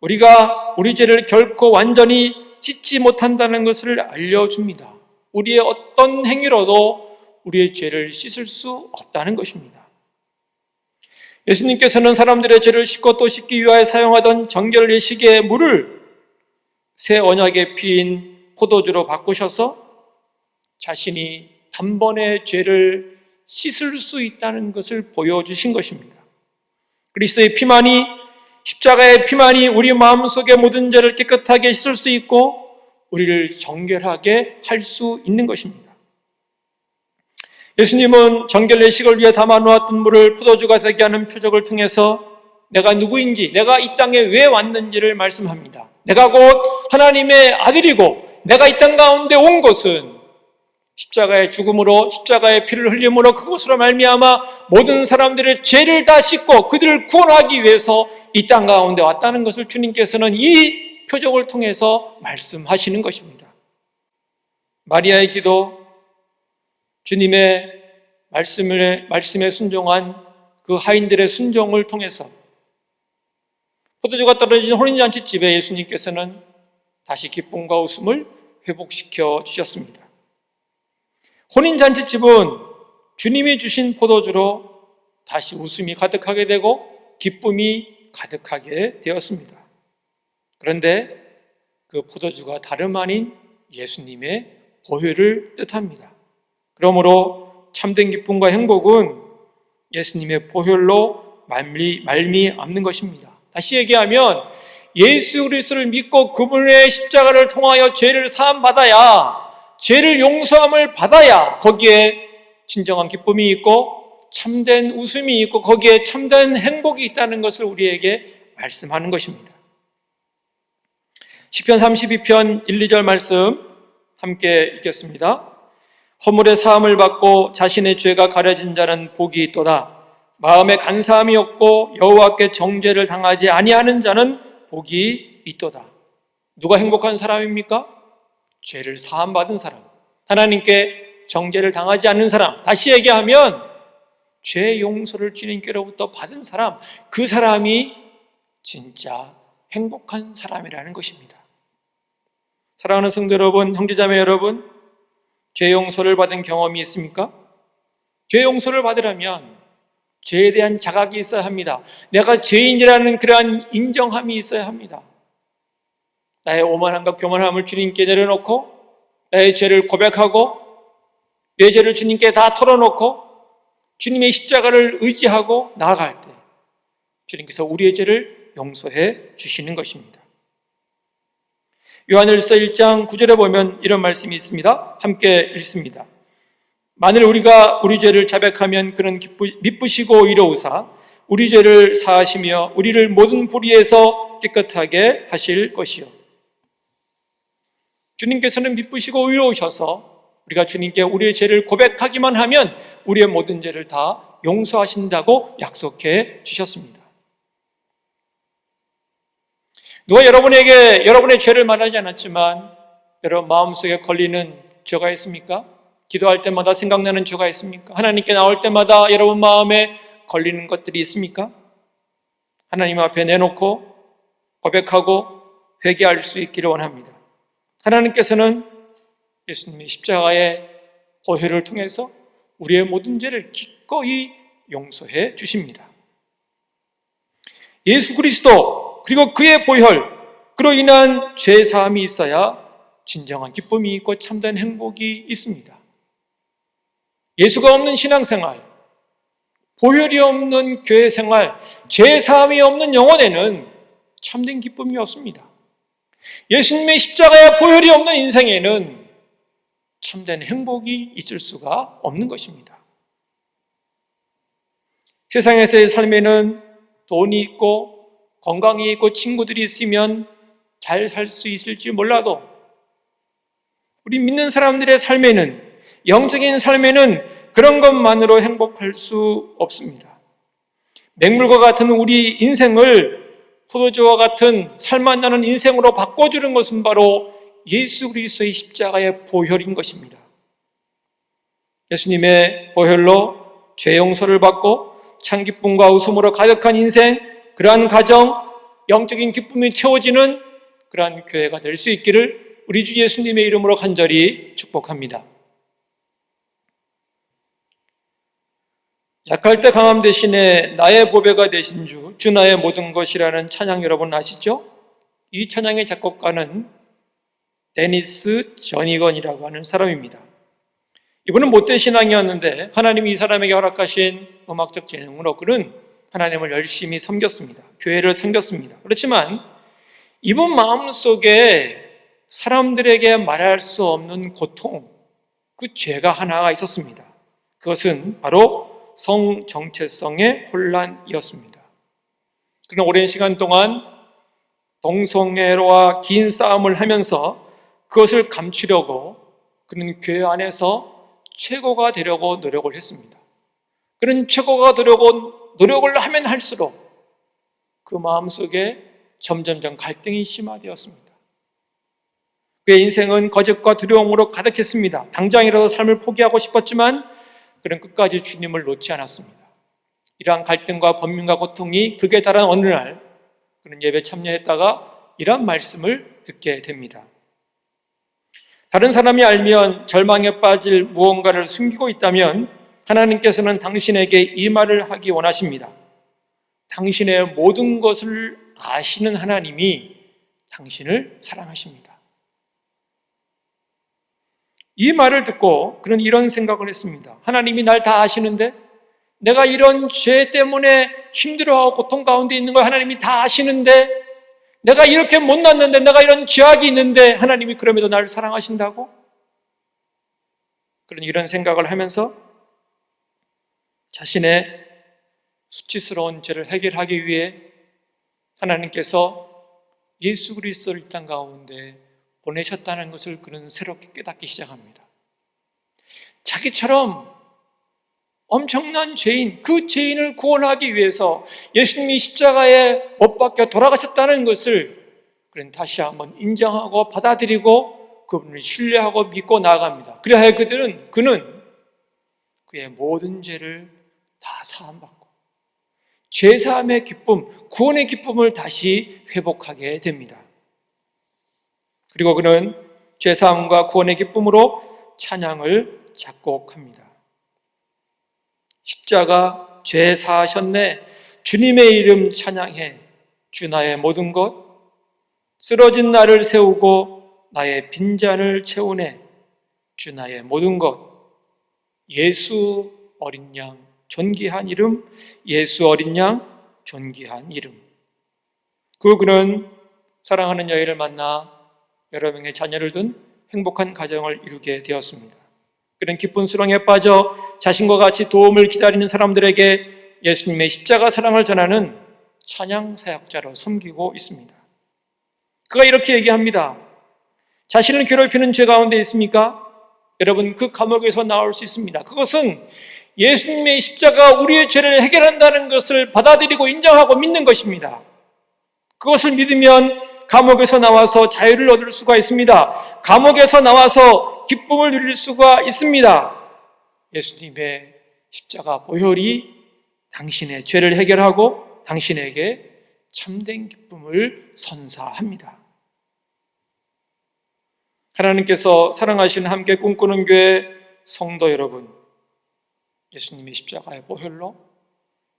Speaker 5: 우리가 우리 죄를 결코 완전히 씻지 못한다는 것을 알려줍니다. 우리의 어떤 행위로도 우리의 죄를 씻을 수 없다는 것입니다. 예수님께서는 사람들의 죄를 씻고 또 씻기 위하여 사용하던 정결례식의 물을 새 언약의 피인 포도주로 바꾸셔서 자신이 단번에 죄를 씻을 수 있다는 것을 보여주신 것입니다. 그리스도의 피만이, 십자가의 피만이 우리 마음속의 모든 죄를 깨끗하게 씻을 수 있고 우리를 정결하게 할 수 있는 것입니다. 예수님은 정결례식을 위해 담아놓았던 물을 포도주가 되게 하는 표적을 통해서 내가 누구인지, 내가 이 땅에 왜 왔는지를 말씀합니다. 내가 곧 하나님의 아들이고 내가 이 땅 가운데 온 것은 십자가의 죽음으로, 십자가의 피를 흘림으로, 그것으로 말미암아 모든 사람들의 죄를 다 씻고 그들을 구원하기 위해서 이 땅 가운데 왔다는 것을 주님께서는 이 표적을 통해서 말씀하시는 것입니다. 마리아의 기도, 주님의 말씀에 순종한 그 하인들의 순종을 통해서 포도주가 떨어진 혼인잔치집에 예수님께서는 다시 기쁨과 웃음을 회복시켜 주셨습니다. 혼인잔치집은 주님이 주신 포도주로 다시 웃음이 가득하게 되고 기쁨이 가득하게 되었습니다. 그런데 그 포도주가 다름 아닌 예수님의 보혈을 뜻합니다. 그러므로 참된 기쁨과 행복은 예수님의 보혈로 말미암는 것입니다. 다시 얘기하면 예수 그리스도를 믿고 그분의 십자가를 통하여 죄를 사함받아야, 죄를 용서함을 받아야 거기에 진정한 기쁨이 있고 참된 웃음이 있고 거기에 참된 행복이 있다는 것을 우리에게 말씀하는 것입니다. 시편 32편 1, 2절 말씀 함께 읽겠습니다. 허물의 사함을 받고 자신의 죄가 가려진 자는 복이 있도다. 마음에 간사함이 없고 여호와께 정죄를 당하지 아니하는 자는 복이 있도다. 누가 행복한 사람입니까? 죄를 사함받은 사람, 하나님께 정죄를 당하지 않는 사람, 다시 얘기하면 죄 용서를 주님께로부터 받은 사람, 그 사람이 진짜 행복한 사람이라는 것입니다. 사랑하는 성도 여러분, 형제자매 여러분, 죄 용서를 받은 경험이 있습니까? 죄 용서를 받으려면 죄에 대한 자각이 있어야 합니다. 내가 죄인이라는 그러한 인정함이 있어야 합니다. 나의 오만함과 교만함을 주님께 내려놓고 나의 죄를 고백하고 내 죄를 주님께 다 털어놓고 주님의 십자가를 의지하고 나아갈 때 주님께서 우리의 죄를 용서해 주시는 것입니다. 요한일서 1장 9절에 보면 이런 말씀이 있습니다. 함께 읽습니다. 만일 우리가 우리 죄를 자백하면 그는 미쁘시고 의로우사 우리 죄를 사하시며 우리를 모든 불의에서 깨끗하게 하실 것이요. 주님께서는 미쁘시고 의로우셔서 우리가 주님께 우리의 죄를 고백하기만 하면 우리의 모든 죄를 다 용서하신다고 약속해 주셨습니다. 누가 여러분에게 여러분의 죄를 말하지 않았지만 여러분 마음속에 걸리는 죄가 있습니까? 기도할 때마다 생각나는 죄가 있습니까? 하나님께 나올 때마다 여러분 마음에 걸리는 것들이 있습니까? 하나님 앞에 내놓고 고백하고 회개할 수 있기를 원합니다. 하나님께서는 예수님의 십자가의 보혈을 통해서 우리의 모든 죄를 기꺼이 용서해 주십니다. 예수 그리스도 그리고 그의 보혈, 그로 인한 죄 사함이 있어야 진정한 기쁨이 있고 참된 행복이 있습니다. 예수가 없는 신앙생활, 보혈이 없는 교회 생활, 죄 사함이 없는 영혼에는 참된 기쁨이 없습니다. 예수님의 십자가의 보혈이 없는 인생에는 참된 행복이 있을 수가 없는 것입니다. 세상에서의 삶에는 돈이 있고 건강이 있고 친구들이 있으면 잘 살 수 있을지 몰라도 우리 믿는 사람들의 삶에는, 영적인 삶에는 그런 것만으로 행복할 수 없습니다. 맹물과 같은 우리 인생을 포도주와 같은 살맛 나는 인생으로 바꿔주는 것은 바로 예수 그리스도의 십자가의 보혈인 것입니다. 예수님의 보혈로 죄 용서를 받고 참 기쁨과 웃음으로 가득한 인생, 그러한 가정, 영적인 기쁨이 채워지는 그러한 교회가 될 수 있기를 우리 주 예수님의 이름으로 간절히 축복합니다. 약할 때 강함 대신에 나의 보배가 되신 주 나의 모든 것이라는 찬양 여러분 아시죠? 이 찬양의 작곡가는 데니스 저니건이라고 하는 사람입니다. 이분은 못된 신앙이었는데 하나님이 이 사람에게 허락하신 음악적 재능으로 그는 하나님을 열심히 섬겼습니다. 교회를 섬겼습니다. 그렇지만 이분 마음속에 사람들에게 말할 수 없는 고통, 그 죄가 하나가 있었습니다. 그것은 바로 성 정체성의 혼란이었습니다. 그는 오랜 시간 동안 동성애와 긴 싸움을 하면서 그것을 감추려고 그는 교회 안에서 최고가 되려고 노력을 했습니다. 그는 최고가 되려고 노력을 하면 할수록 그 마음속에 점점점 갈등이 심화되었습니다. 그의 인생은 거짓과 두려움으로 가득했습니다. 당장이라도 삶을 포기하고 싶었지만 그는 끝까지 주님을 놓지 않았습니다. 이러한 갈등과 권민과 고통이 극에 달한 어느 날 그는 예배 참여했다가 이러한 말씀을 듣게 됩니다. 다른 사람이 알면 절망에 빠질 무언가를 숨기고 있다면 하나님께서는 당신에게 이 말을 하기 원하십니다. 당신의 모든 것을 아시는 하나님이 당신을 사랑하십니다. 이 말을 듣고 그는 이런 생각을 했습니다. 하나님이 날 다 아시는데 내가 이런 죄 때문에 힘들어하고 고통 가운데 있는 걸 하나님이 다 아시는데 내가 이렇게 못났는데 내가 이런 죄악이 있는데 하나님이 그럼에도 나를 사랑하신다고? 그런 이런 생각을 하면서 자신의 수치스러운 죄를 해결하기 위해 하나님께서 예수 그리스도를 이 땅 가운데 보내셨다는 것을 그는 새롭게 깨닫기 시작합니다. 자기처럼 엄청난 죄인, 그 죄인을 구원하기 위해서 예수님이 십자가에 못 박혀 돌아가셨다는 것을 그는 다시 한번 인정하고 받아들이고 그분을 신뢰하고 믿고 나아갑니다. 그래야 그는 그의 모든 죄를 다 사함받고 죄사함의 기쁨, 구원의 기쁨을 다시 회복하게 됩니다. 그리고 그는 죄사함과 구원의 기쁨으로 찬양을 작곡합니다. 십자가 죄 사하셨네, 주님의 이름 찬양해, 주 나의 모든 것, 쓰러진 나를 세우고 나의 빈잔을 채우네, 주 나의 모든 것, 예수 어린 양 존귀한 이름, 예수 어린 양 존귀한 이름. 그는 사랑하는 여인을 만나 여러 명의 자녀를 둔 행복한 가정을 이루게 되었습니다. 그는 기쁜 수렁에 빠져 자신과 같이 도움을 기다리는 사람들에게 예수님의 십자가 사랑을 전하는 찬양 사역자로 섬기고 있습니다. 그가 이렇게 얘기합니다. 자신을 괴롭히는 죄 가운데 있습니까? 여러분, 그 감옥에서 나올 수 있습니다. 그것은 예수님의 십자가 우리의 죄를 해결한다는 것을 받아들이고 인정하고 믿는 것입니다. 그것을 믿으면 감옥에서 나와서 자유를 얻을 수가 있습니다. 감옥에서 나와서 기쁨을 누릴 수가 있습니다. 예수님의 십자가 보혈이 당신의 죄를 해결하고 당신에게 참된 기쁨을 선사합니다. 하나님께서 사랑하시는 함께 꿈꾸는 교회 성도 여러분, 예수님의 십자가의 보혈로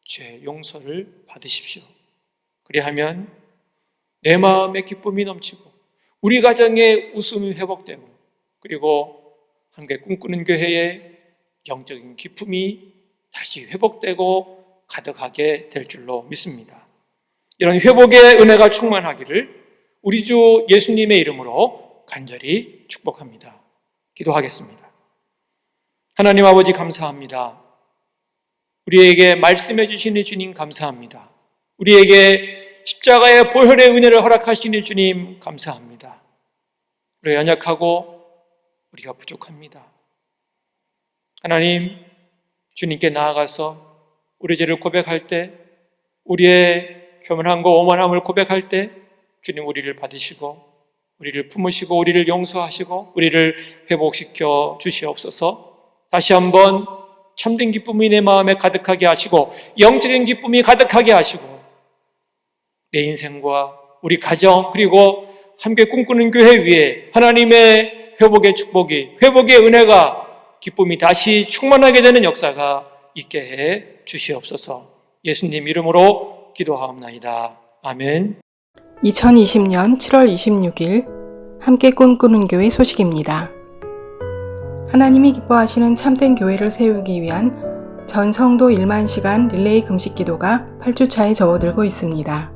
Speaker 5: 죄 용서를 받으십시오. 그리하면 내 마음의 기쁨이 넘치고 우리 가정의 웃음이 회복되고 그리고 함께 꿈꾸는 교회의 영적인 기쁨이 다시 회복되고 가득하게 될 줄로 믿습니다. 이런 회복의 은혜가 충만하기를 우리 주 예수님의 이름으로 간절히 축복합니다. 기도하겠습니다. 하나님 아버지 감사합니다. 우리에게 말씀해 주시는 주님 감사합니다. 우리에게 십자가의 보혈의 은혜를 허락하시는 주님 감사합니다. 우리가 연약하고 우리가 부족합니다. 하나님, 주님께 나아가서 우리 죄를 고백할 때, 우리의 교만함과 오만함을 고백할 때 주님 우리를 받으시고 우리를 품으시고 우리를 용서하시고 우리를 회복시켜 주시옵소서. 다시 한번 참된 기쁨이 내 마음에 가득하게 하시고 영적인 기쁨이 가득하게 하시고 내 인생과 우리 가정 그리고 함께 꿈꾸는 교회 위에 하나님의 회복의 축복이, 회복의 은혜가, 기쁨이 다시 충만하게 되는 역사가 있게 해 주시옵소서. 예수님 이름으로 기도하옵나이다. 아멘.
Speaker 6: 2020년 7월 26일 함께 꿈꾸는 교회 소식입니다. 하나님이 기뻐하시는 참된 교회를 세우기 위한 전 성도 1만 시간 릴레이 금식 기도가 8주차에 접어들고 있습니다.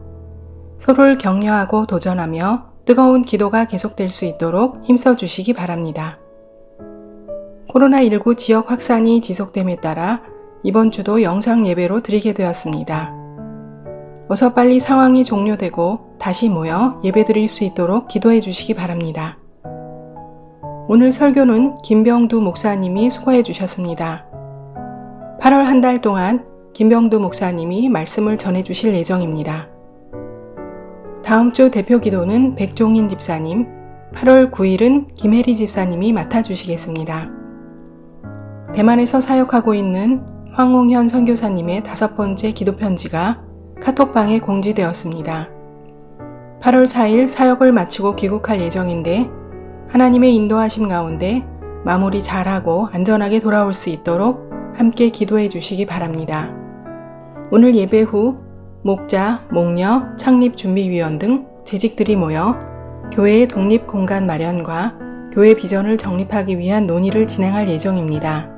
Speaker 6: 서로를 격려하고 도전하며 뜨거운 기도가 계속될 수 있도록 힘써 주시기 바랍니다. 코로나19 지역 확산이 지속됨에 따라 이번 주도 영상 예배로 드리게 되었습니다. 어서 빨리 상황이 종료되고 다시 모여 예배 드릴 수 있도록 기도해 주시기 바랍니다. 오늘 설교는 김병두 목사님이 수고해 주셨습니다. 8월 한 달 동안 김병두 목사님이 말씀을 전해 주실 예정입니다. 다음 주 대표 기도는 백종인 집사님, 8월 9일은 김혜리 집사님이 맡아주시겠습니다. 대만에서 사역하고 있는 황홍현 선교사님의 5번째 기도 편지가 카톡방에 공지되었습니다. 8월 4일 사역을 마치고 귀국할 예정인데 하나님의 인도하심 가운데 마무리 잘하고 안전하게 돌아올 수 있도록 함께 기도해 주시기 바랍니다. 오늘 예배 후 목자, 목녀, 창립준비위원 등 재직들이 모여 교회의 독립공간 마련과 교회 비전을 정립하기 위한 논의를 진행할 예정입니다.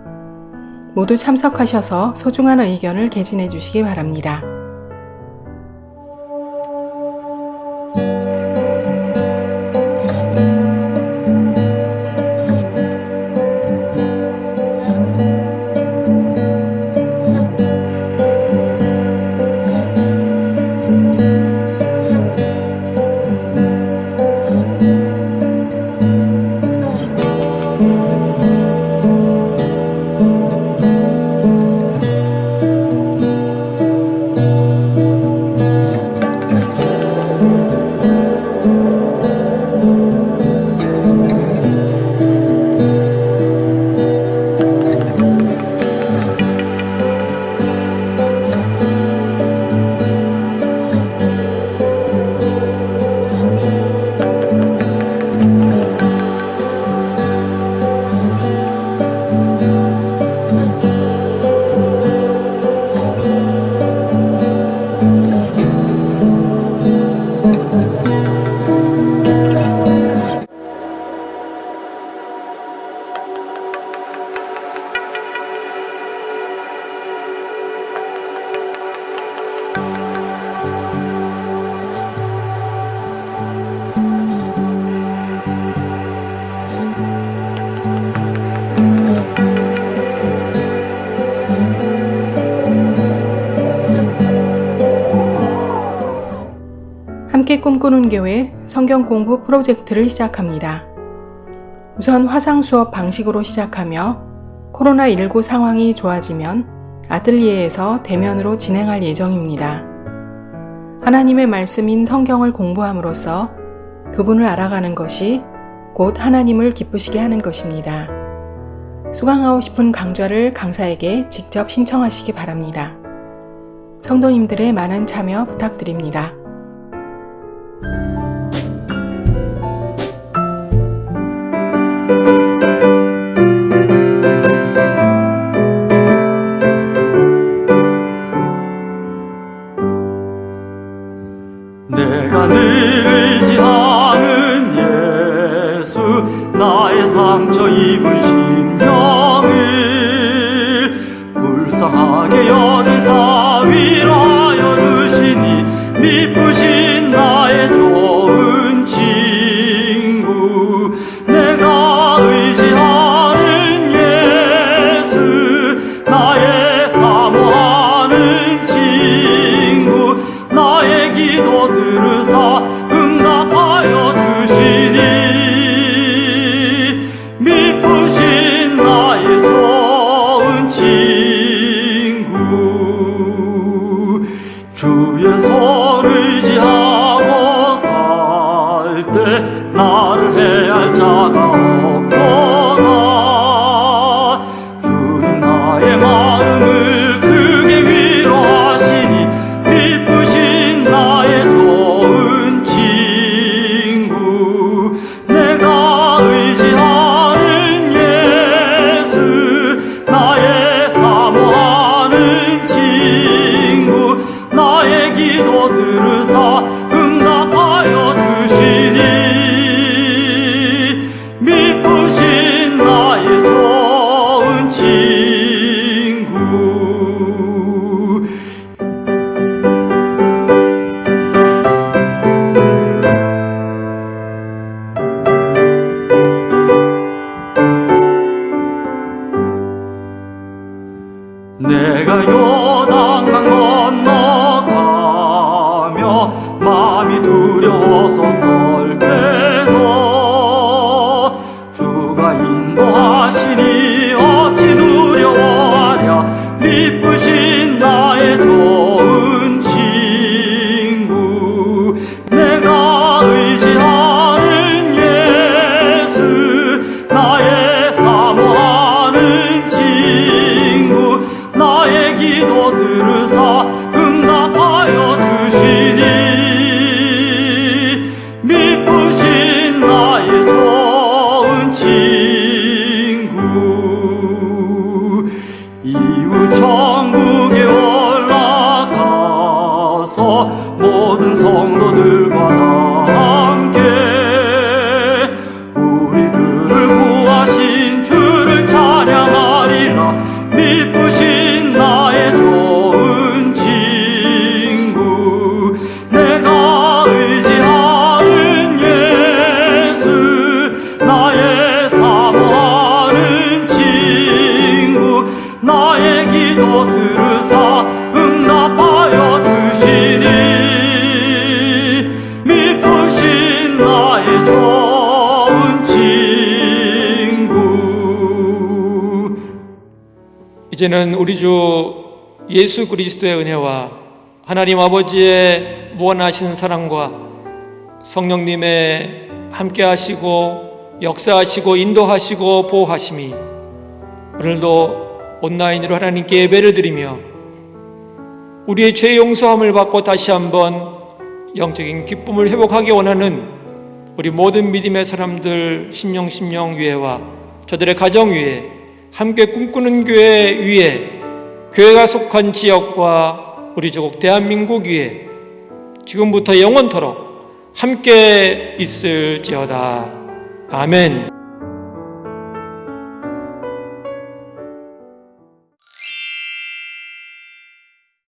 Speaker 6: 모두 참석하셔서 소중한 의견을 개진해 주시기 바랍니다. 함께 꿈꾸는 교회 성경 공부 프로젝트를 시작합니다. 우선 화상 수업 방식으로 시작하며 코로나19 상황이 좋아지면 아뜰리에에서 대면으로 진행할 예정입니다. 하나님의 말씀인 성경을 공부함으로써 그분을 알아가는 것이 곧 하나님을 기쁘시게 하는 것입니다. 수강하고 싶은 강좌를 강사에게 직접 신청하시기 바랍니다. 성도님들의 많은 참여 부탁드립니다.
Speaker 1: 내가 늘 의지하는 예수 나의 상처 입은 심령을 불쌍하게 여기사 위로하여 주시니 미쁘신 나의 좋은 친구 내가 의지하는 예수 나의 사모하는 친구 나의 기도 들으사 응답하여 주시니 미쁘신 나의 좋은 친구 주의 손 의지하고 살 때 나를 해할 자가 없도다 주님 나의 마음을 크게 위로하시니 미쁘신 나의 좋은 친구 내가 의지하는 예수 나의 사모하는 친구 나의 기도 들으사 응답하여 주시니 미쁘신 내가 요단강 건너가며 마음이 두려워서 떨 때도 주가 인도하시니 어찌 두려워하랴. 미쁘신 나의 좋은 친구, 내가 의지하는 예수, 나의 사모하는 친구, 나의 기도 들으사 응답하여 주시니 미쁘신 나의 좋은 친구. 이후 천국에 올라가서 모든 성도들과 다 함께 우리들을 구하신 주를 찬양하리라. 미쁘신 나의 좋은 친구, 내가 의지하는 예수, 나의 사모하는 친구, 나의 기도 들으사 응답하여 주시니 미쁘신 나의 좋은 친구.
Speaker 5: 이제는 우리 주 예수 그리스도의 은혜와 하나님 아버지의 무한하신 사랑과 성령님의 함께하시고 역사하시고 인도하시고 보호하심이 오늘도 온라인으로 하나님께 예배를 드리며 우리의 죄 용서함을 받고 다시 한번 영적인 기쁨을 회복하기 원하는 우리 모든 믿음의 사람들 심령 위에와 저들의 가정 위에, 함께 꿈꾸는 교회 위에, 교회가 속한 지역과 우리 조국 대한민국 위에 지금부터 영원토록 함께 있을지어다. 아멘.